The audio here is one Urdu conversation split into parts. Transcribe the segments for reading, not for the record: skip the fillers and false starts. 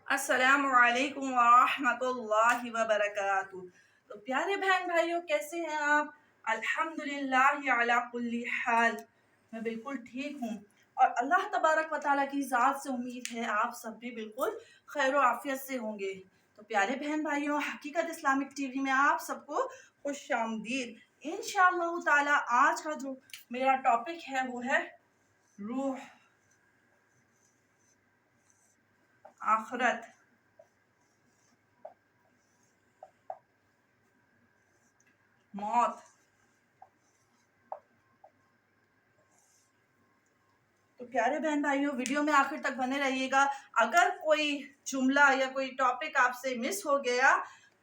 السلام علیکم ورحمۃ اللہ وبرکاتہ۔ تو پیارے بہن بھائیوں، کیسے ہیں آپ؟ الحمدللہ علی کل حال، میں بالکل ٹھیک ہوں، اور اللہ تبارک و تعالیٰ کی ذات سے امید ہے آپ سب بھی بالکل خیر و عافیت سے ہوں گے۔ تو پیارے بہن بھائیوں، حقیقت اسلامک ٹی وی میں آپ سب کو خوش آمدید۔ انشاءاللہ تعالیٰ آج کا جو میرا ٹاپک ہے وہ ہے روح، آخرت۔ موت۔ تو پیارے بہن بھائیوں، ویڈیو میں آخر تک بنے رہیے گا۔ اگر کوئی جملہ یا کوئی ٹاپک آپ سے مس ہو گیا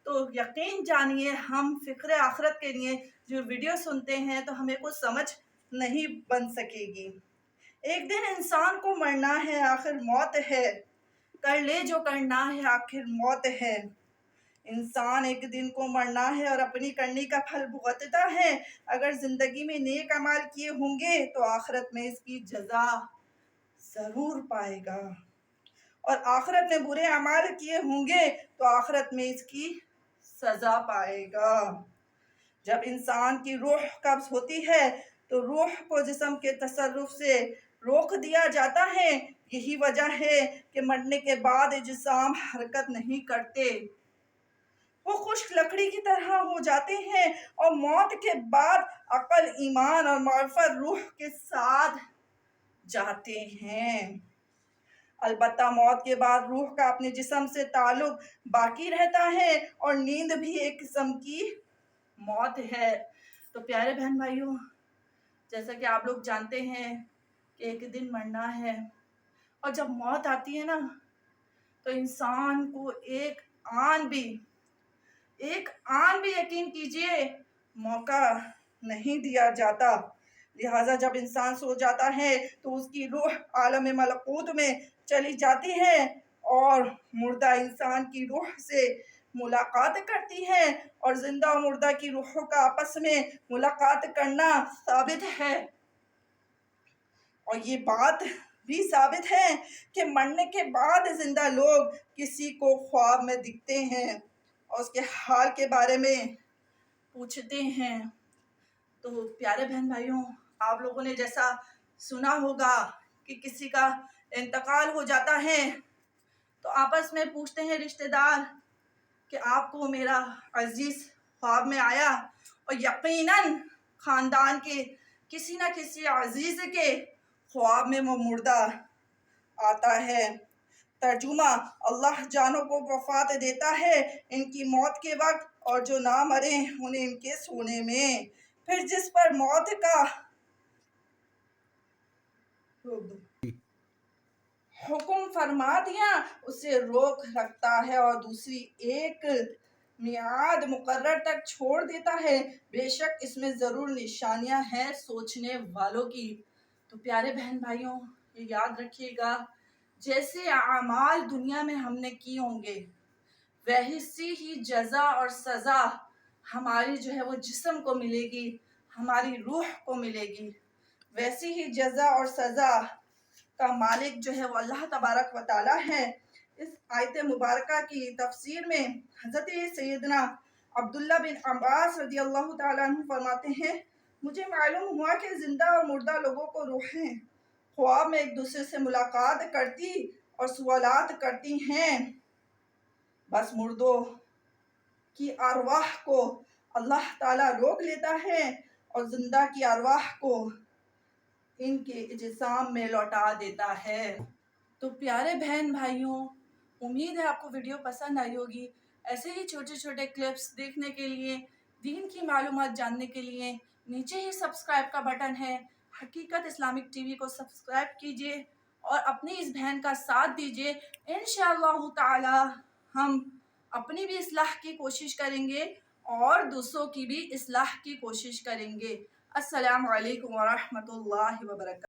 تو یقین جانیے ہم فکر آخرت کے لیے جو ویڈیو سنتے ہیں تو ہمیں کچھ سمجھ نہیں بن سکے گی۔ ایک دن انسان کو مرنا ہے، آخر موت ہے، کر لے جو کرنا ہے، آخر موت ہے۔ انسان ایک دن کو مرنا ہے اور اپنی کرنی کا پھل بھگتتا ہے۔ اگر زندگی میں نیک اعمال کیے ہوں گے تو آخرت میں اس کی جزا ضرور پائے گا، اور آخرت میں برے اعمال کیے ہوں گے تو آخرت میں اس کی سزا پائے گا۔ جب انسان کی روح قبض ہوتی ہے تو روح کو جسم کے تصرف سے روک دیا جاتا ہے۔ یہی وجہ ہے کہ مرنے کے بعد جسام حرکت نہیں کرتے، وہ خشک لکڑی کی طرح ہو جاتے ہیں، اور موت کے بعد عقل، ایمان اور معرفت روح کے ساتھ جاتے ہیں۔ البتہ موت کے بعد روح کا اپنے جسم سے تعلق باقی رہتا ہے، اور نیند بھی ایک قسم کی موت ہے۔ تو پیارے بہن بھائیوں، جیسا کہ آپ لوگ جانتے ہیں کہ ایک دن مرنا ہے، اور جب موت آتی ہے نا تو انسان کو ایک آن بھی یقین کیجئے موقع نہیں دیا جاتا۔ لہٰذا جب انسان سو جاتا ہے تو اس کی روح عالم ملکوت میں چلی جاتی ہے، اور مردہ انسان کی روح سے ملاقات کرتی ہے، اور زندہ و مردہ کی روحوں کا آپس میں ملاقات کرنا ثابت ہے۔ اور یہ بات بھی ثابت ہے کہ مرنے کے بعد زندہ لوگ کسی کو خواب میں دکھتے ہیں اور اس کے حال کے بارے میں پوچھتے ہیں۔ تو پیارے بہن بھائیوں، آپ لوگوں نے جیسا سنا ہوگا کہ کسی کا انتقال ہو جاتا ہے تو آپس میں پوچھتے ہیں رشتہ دار کہ آپ کو میرا عزیز خواب میں آیا، اور یقیناً خاندان کے کسی نہ کسی عزیز کے خواب میں وہ مردہ آتا ہے۔ ترجمہ: اللہ جانوں کو وفات دیتا ہے ان کی موت کے وقت، اور جو نہ مرے انہیں ان کے سونے میں۔ پھر جس پر موت کا حکم فرما دیا اسے روک رکھتا ہے اور دوسری ایک میعاد مقرر تک چھوڑ دیتا ہے۔ بے شک اس میں ضرور نشانیاں ہیں سوچنے والوں کی۔ تو پیارے بہن بھائیوں، یہ یاد رکھیے گا، جیسے اعمال دنیا میں ہم نے کی ہوں گے ویسی ہی جزا اور سزا ہماری جو ہے وہ جسم کو ملے گی، ہماری روح کو ملے گی۔ ویسی ہی جزا اور سزا کا مالک جو ہے وہ اللہ تبارک و تعالیٰ ہے۔ اس آیت مبارکہ کی تفسیر میں حضرت سیدنا عبداللہ بن عباس رضی اللہ تعالیٰ عنہ فرماتے ہیں، مجھے معلوم ہوا کہ زندہ اور مردہ لوگوں کو روحیں خواب میں ایک دوسرے سے ملاقات کرتی اور سوالات کرتی ہیں۔ بس مردوں کی ارواح کو اللہ تعالیٰ روک لیتا ہے اور زندہ کی ارواح کو ان کے اجسام میں لوٹا دیتا ہے۔ تو پیارے بہن بھائیوں، امید ہے آپ کو ویڈیو پسند آئی ہوگی۔ ایسے ہی چھوٹے چھوٹے کلپس دیکھنے کے لیے، دین کی معلومات جاننے کے لیے نیچے ہی سبسکرائب کا بٹن ہے، حقیقت اسلامک ٹی وی کو سبسکرائب کیجئے اور اپنی اس بہن کا ساتھ دیجئے۔ انشاءاللہ تعالی ہم اپنی بھی اصلاح کی کوشش کریں گے اور دوسروں کی بھی اصلاح کی کوشش کریں گے۔ السلام علیکم ورحمۃ اللہ وبرکاتہ۔